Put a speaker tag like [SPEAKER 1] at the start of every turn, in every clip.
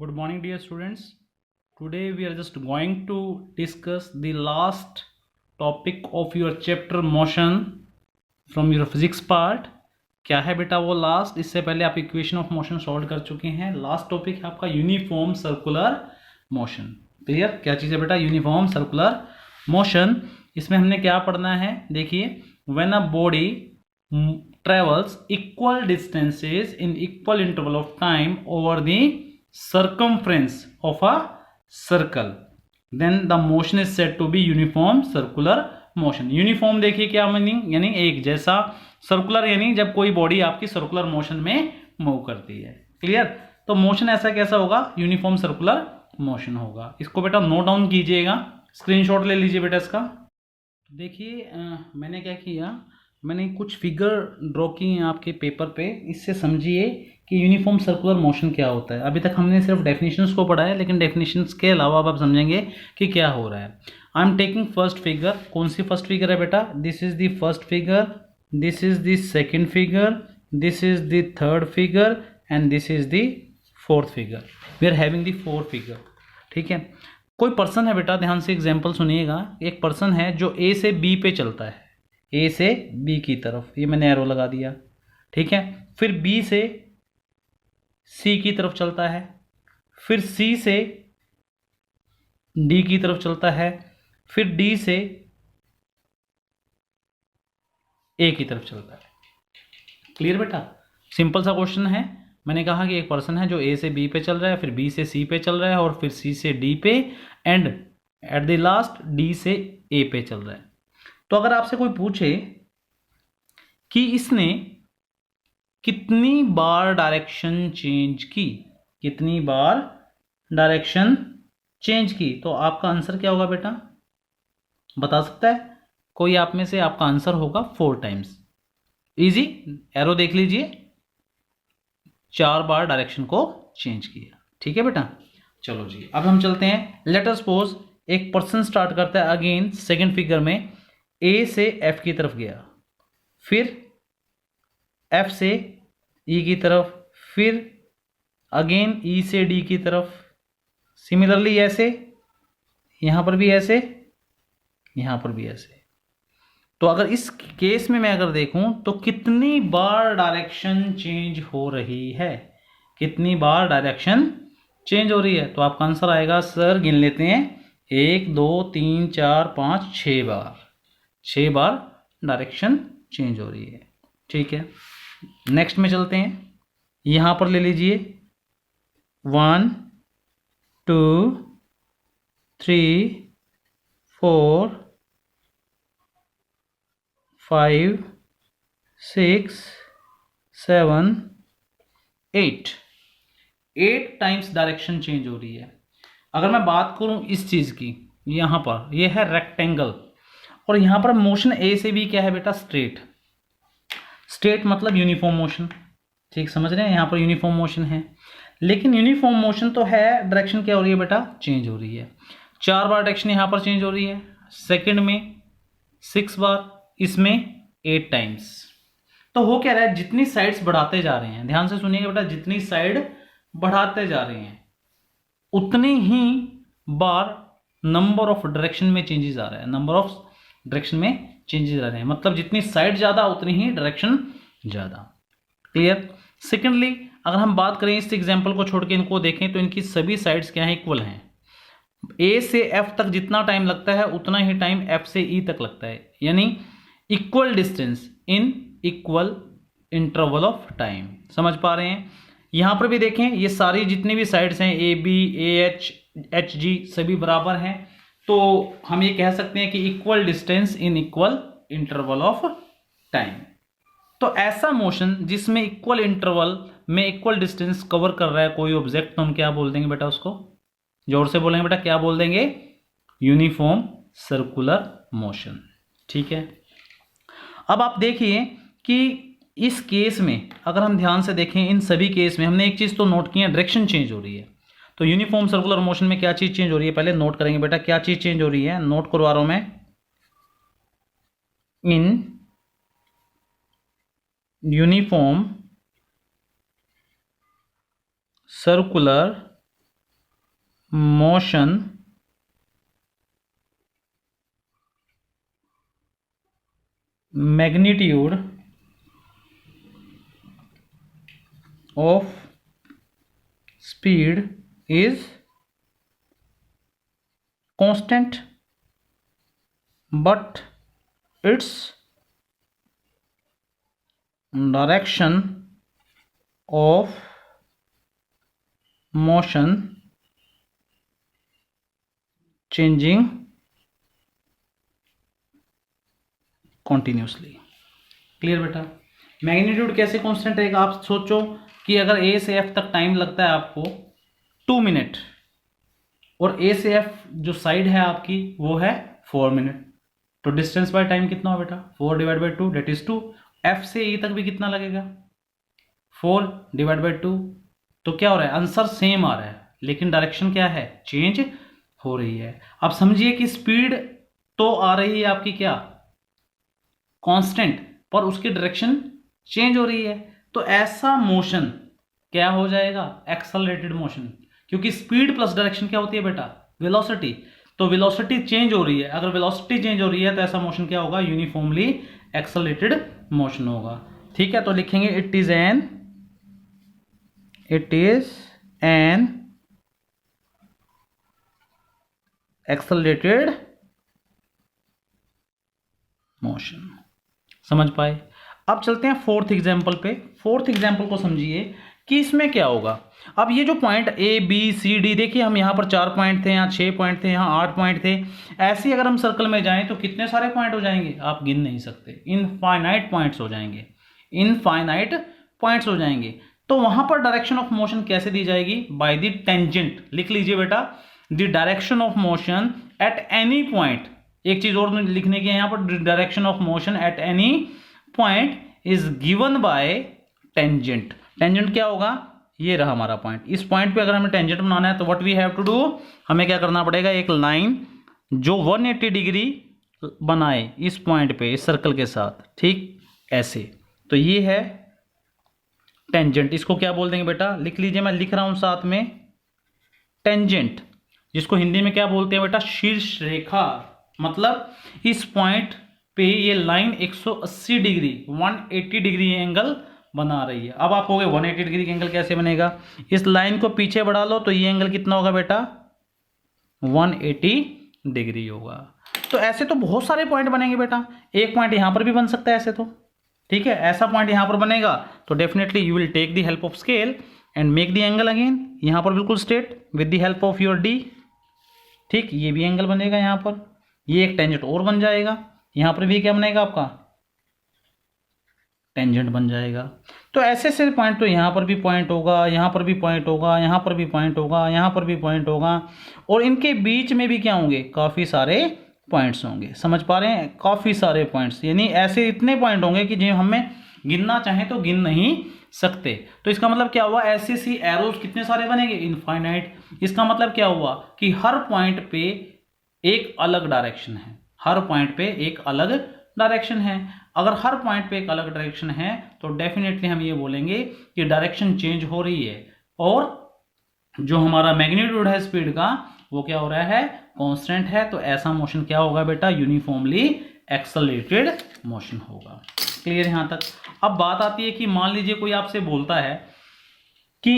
[SPEAKER 1] Good morning, dear students. Today we are just going to discuss the last topic of your chapter motion from your physics part. क्या है बेटा वो last? इससे पहले आप equation of motion solve कर चुके हैं. लास्ट टॉपिक है आपका यूनिफॉर्म सर्कुलर मोशन. क्लियर? क्या चीज़ है बेटा? Uniform circular motion. इसमें हमने क्या पढ़ना है? देखिए, when a body travels equal distances in equal interval of time over the circumference of a circle, then the motion is said to be uniform circular motion. Uniform देखिए क्या meaning, यानी एक जैसा. सर्कुलर यानी जब कोई बॉडी आपकी circular motion में मूव करती है. क्लियर? तो मोशन ऐसा कैसा होगा? यूनिफॉर्म सर्कुलर मोशन होगा. इसको बेटा नोट डाउन कीजिएगा, स्क्रीनशॉट ले लीजिए बेटा इसका. देखिए मैंने क्या किया, मैंने कुछ फिगर ड्रॉ किए हैं आपके पेपर पे. इससे समझिए कि यूनिफॉर्म सर्कुलर मोशन क्या होता है. अभी तक हमने सिर्फ डेफिनेशंस को पढ़ा है, लेकिन डेफिनेशंस के अलावा अब आप समझेंगे कि क्या हो रहा है. I am taking first figure. कौन सी फर्स्ट फिगर है बेटा? This is the first figure, this is the second figure, this is the third figure and this is the fourth figure. We are having the four figure. ठीक है. कोई person है बेटा, ध्यान से एग्जाम्पल सुनिएगा. एक पर्सन है जो ए से बी पे चलता है, ए से बी की तरफ. ये मैंने एरो लगा दिया. ठीक है. फिर बी से सी की तरफ चलता है, फिर सी से डी की तरफ चलता है, फिर डी से ए की तरफ चलता है. क्लियर बेटा? सिंपल सा क्वेश्चन है. मैंने कहा कि एक पर्सन है जो ए से बी पे चल रहा है, फिर बी से सी पे चल रहा है, और फिर सी से डी पे, and at the last D से ए पे चल रहा है. तो अगर आपसे कोई पूछे कि इसने कितनी बार डायरेक्शन चेंज की, कितनी बार डायरेक्शन चेंज की, तो आपका आंसर क्या होगा बेटा? बता सकता है कोई आप में से? आपका आंसर होगा 4 टाइम्स. इजी. एरो देख लीजिए, 4 बार डायरेक्शन को चेंज किया. ठीक है बेटा? चलो जी, अब हम चलते हैं. लेट अस सपोज एक पर्सन स्टार्ट करता है अगेन सेकेंड फिगर में, ए से एफ की तरफ गया, फिर एफ से ई की तरफ, फिर अगेन ई से डी की तरफ. सिमिलरली ऐसे, यहां पर भी ऐसे, यहां पर भी ऐसे. तो अगर इस केस में मैं अगर देखूं तो कितनी बार डायरेक्शन चेंज हो रही है, कितनी बार डायरेक्शन चेंज हो रही है? तो आपका आंसर आएगा, सर गिन लेते हैं, 1 2 3 4 5 6 बार. 6 बार डायरेक्शन चेंज हो रही है. ठीक है. नेक्स्ट में चलते हैं. यहां पर ले लीजिए 1 2 3 4 5 6 7 8 टाइम्स डायरेक्शन चेंज हो रही है. अगर मैं बात करूं इस चीज़ की, यहां पर यह है रेक्टेंगल, और यहां पर मोशन ए से भी क्या है बेटा? स्ट्रेट. स्ट्रेट मतलब यूनिफॉर्म मोशन. ठीक समझ रहे हैं? यहां पर यूनिफॉर्म मोशन है, लेकिन यूनिफॉर्म मोशन तो है, डायरेक्शन क्या हो रही है बेटा? चेंज हो रही है. 4 बार डायरेक्शन यहां पर चेंज हो रही है, सेकंड में 6 बार, इसमें 8 टाइम्स. तो हो क्या रहा है? जितनी साइड्स बढ़ाते जा रहे हैं, ध्यान से सुनिएगा बेटा, जितनी साइड बढ़ाते जा रहे हैं उतनी ही बार नंबर ऑफ डायरेक्शन में चेंजेस आ रहा है. नंबर ऑफ डायरेक्शन में चेंजेस आ रहे हैं, मतलब जितनी साइड ज्यादा उतनी ही डायरेक्शन ज्यादा. क्लियर? सेकेंडली, अगर हम बात करें इस एग्जांपल को छोड़ के इनको देखें, तो इनकी सभी साइड्स क्या है? इक्वल हैं. ए से एफ तक जितना टाइम लगता है उतना ही टाइम एफ से ई तक लगता है, यानी equal distance in equal interval of time. समझ पा रहे हैं? यहां पर भी देखें, ये सारी जितनी भी साइड्स हैं, A B A H H G, सभी बराबर हैं. तो हम ये कह सकते हैं कि equal distance in equal interval of time. तो ऐसा मोशन जिसमें इक्वल इंटरवल में इक्वल डिस्टेंस कवर कर रहा है कोई ऑब्जेक्ट, तो हम क्या बोल देंगे बेटा उसको? जोर से बोलेंगे बेटा, क्या बोल देंगे? Uniform circular motion. ठीक है. अब आप देखिए कि इस केस में अगर हम ध्यान से देखें, इन सभी केस में हमने एक चीज तो नोट की है, डायरेक्शन चेंज हो रही है. तो यूनिफॉर्म सर्कुलर मोशन में क्या चीज चेंज हो रही है? पहले नोट करेंगे बेटा, क्या चीज चेंज हो रही है? नोट करवा रहा हूं मैं. In uniform circular motion magnitude of speed is constant, but its direction of motion changing continuously। Clear बेटा? मैग्नीट्यूड कैसे कांस्टेंट रहेगा? आप सोचो कि अगर ए से एफ तक टाइम लगता है आपको 2 मिनट, और ए से एफ जो साइड है आपकी वो है 4 मिनट, तो डिस्टेंस बाय टाइम कितना हो बेटा? 4 divide by 2 that is 2। F से ए तक भी कितना लगेगा? 4 डिवाइड बाई 2। तो क्या हो रहा है? आंसर सेम आ रहा है, लेकिन डायरेक्शन क्या है? चेंज हो रही है। अब समझिए कि स्पीड तो आ रही है आपकी क्या? कांस्टेंट, पर उसकी डायरेक्शन चेंज हो रही है। तो ऐसा मोशन क्या हो जाएगा? एक्सेलरेटेड मोशन, क्योंकि स्पीड प्लस डायरेक्शन क्या होती है बेटा? वेलोसिटी। तो वेलोसिटी चेंज हो रही है, अगर वेलोसिटी चेंज हो रही है तो ऐसा मोशन क्या होगा? यूनिफॉर्मली एक्सेलरेटेड मोशन होगा। ठीक है, तो लिखेंगे it is an accelerated motion. समझ पाए? अब चलते हैं फोर्थ एग्जाम्पल पे। फोर्थ एग्जाम्पल को समझिए कि इसमें क्या होगा। अब ये जो point A B C D, देखिए हम यहाँ पर 4 पॉइंट थे, यहाँ 6 पॉइंट थे, यहाँ 8 पॉइंट थे। ऐसे ही अगर हम सर्कल में जाएं तो कितने सारे पॉइंट हो जाएंगे? आप गिन नहीं सकते, इनफाइनाइट पॉइंट्स हो जाएंगे, इनफाइनाइट पॉइंट्स हो जाएंगे। तो वहां पर डायरेक्शन ऑफ मोशन कैसे दी जाएगी? By the tangent. लिख लीजिए बेटा, the direction of motion at any point. एक चीज और लिखने की है यहाँ पर, direction of motion at any point is given by tangent. Tangent क्या होगा? ये रहा हमारा पॉइंट। इस पॉइंट पे अगर हमें टेंजेंट बनाना है तो what we have to do, हमें क्या करना पड़ेगा? एक लाइन जो 180 डिग्री बनाए इस पॉइंट पे, इस सर्कल के साथ, ठीक ऐसे। तो ये है टेंजेंट। इसको क्या बोल देंगे बेटा? लिख लीजिए, मैं लिख रहा हूं साथ में, टेंजेंट, जिसको हिंदी में क्या बोलते हैं बेटा? शीर्ष रेखा। मतलब इस पॉइंट पे ये लाइन 180 डिग्री 180 डिग्री एंगल बना रही है। अब आप कहोगे 180 डिग्री एंगल कैसे बनेगा? इस लाइन को पीछे बढ़ा लो तो ये एंगल कितना होगा बेटा? 180 डिग्री होगा। तो ऐसे तो बहुत सारे पॉइंट बनेंगे बेटा। एक पॉइंट यहां पर भी बन सकता है ऐसे, तो ठीक है, ऐसा पॉइंट यहां पर बनेगा तो definitely you will take the help of scale and make the angle again. यहां पर बिल्कुल straight with the help of your D. ठीक, ये भी एंगल बनेगा यहां पर, ये एक टेंजेंट और बन जाएगा। यहां पर भी क्या बनेगा आपका? टेंजेंट बन जाएगा। तो ऐसे ऐसे पॉइंट, तो यहां पर भी पॉइंट होगा, यहां पर भी पॉइंट होगा, यहां पर भी पॉइंट होगा, यहां पर भी पॉइंट होगा, और इनके बीच में भी क्या होंगे? काफी सारे पॉइंट्स होंगे। समझ पा रहे हैं? काफी सारे पॉइंट्स, यानी ऐसे इतने पॉइंट होंगे कि जो हमें गिनना चाहें तो गिन नहीं सकते। तो इसका मतलब क्या हुआ? ऐसे सी एरोज कितने सारे बनेंगे? इनफाइनाइट। इसका मतलब क्या हुआ कि हर पॉइंट पे एक अलग डायरेक्शन है, हर पॉइंट पे एक अलग डायरेक्शन है। अगर हर पॉइंट पे एक अलग डायरेक्शन है तो डेफिनेटली हम ये बोलेंगे कि डायरेक्शन चेंज हो रही है, और जो हमारा मैग्नीट्यूड है स्पीड का वो क्या हो रहा है? कांस्टेंट है। तो ऐसा मोशन क्या होगा बेटा? यूनिफॉर्मली एक्सेलरेटेड मोशन होगा। क्लियर यहां तक? अब बात आती है कि मान लीजिए कोई आपसे बोलता है कि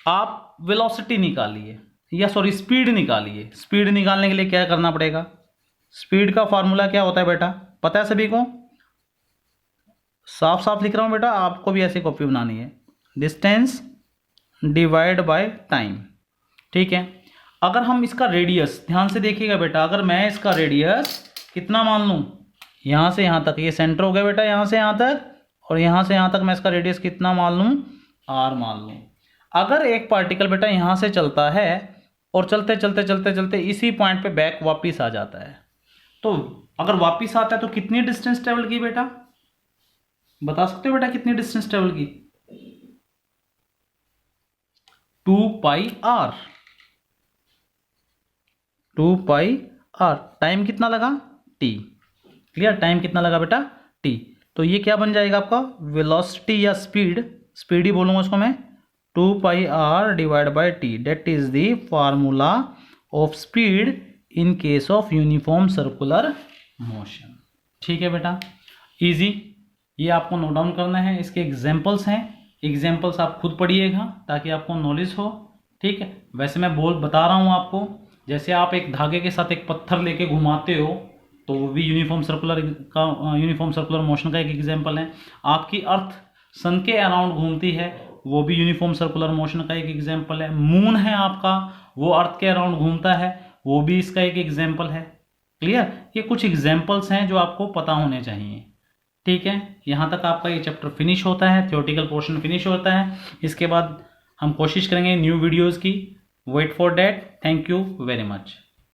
[SPEAKER 1] आप वेलोसिटी निकालिए, या सॉरी स्पीड निकालिए। स्पीड निकालने के लिए क्या करना पड़ेगा? स्पीड का फॉर्मूला क्या होता है बेटा? पता है सभी को? साफ साफ लिख रहा हूं बेटा, आपको भी ऐसी कॉपी बनानी है। Distance divide by time. ठीक है, अगर हम इसका रेडियस, ध्यान से देखिएगा बेटा, अगर मैं इसका रेडियस कितना मान लूं, यहां से यहां तक, ये सेंटर हो गया बेटा, यहां से यहां तक, और यहां से यहां तक मैं इसका रेडियस कितना मान लूं? r मान लूं। अगर एक पार्टिकल बेटा यहां से चलता है और चलते चलते चलते चलते इसी पॉइंट पे बैक वापिस आ जाता है, तो अगर वापिस आता है तो कितनी डिस्टेंस ट्रेवल की बेटा? बता सकते हो बेटा कितनी डिस्टेंस ट्रेवल की? 2πr। 2πr। टाइम कितना लगा? t। क्लियर? टाइम कितना लगा बेटा? t। तो ये क्या बन जाएगा आपका? वेलोसिटी या स्पीड, स्पीड ही बोलूंगा उसको मैं, 2πr divide by T, that is the formula of speed in case of uniform circular motion. ठीक है बेटा, इजी, ये आपको नोट डाउन करना है। इसके एग्जाम्पल्स हैं, एग्जाम्पल्स आप खुद पढ़िएगा ताकि आपको नॉलेज हो। ठीक है, वैसे मैं बता रहा हूँ आपको, जैसे आप एक धागे के साथ एक पत्थर लेके घुमाते हो तो वो भी यूनिफॉर्म सर्कुलर मोशन का एक एग्जाम्पल है। आपकी अर्थ सन के अराउंड घूमती है, वो भी यूनिफॉर्म सर्कुलर मोशन का एक एग्जाम्पल है। मून है आपका, वो अर्थ के अराउंड घूमता है, वो भी इसका एक एग्जाम्पल है। क्लियर, ये कुछ एग्जाम्पल्स हैं जो आपको पता होने चाहिए। ठीक है, यहाँ तक आपका ये चैप्टर फिनिश होता है, थ्योरेटिकल पोर्शन फिनिश होता है। इसके बाद हम कोशिश करेंगे न्यू वीडियोज़ की। Wait for that. Thank you very much.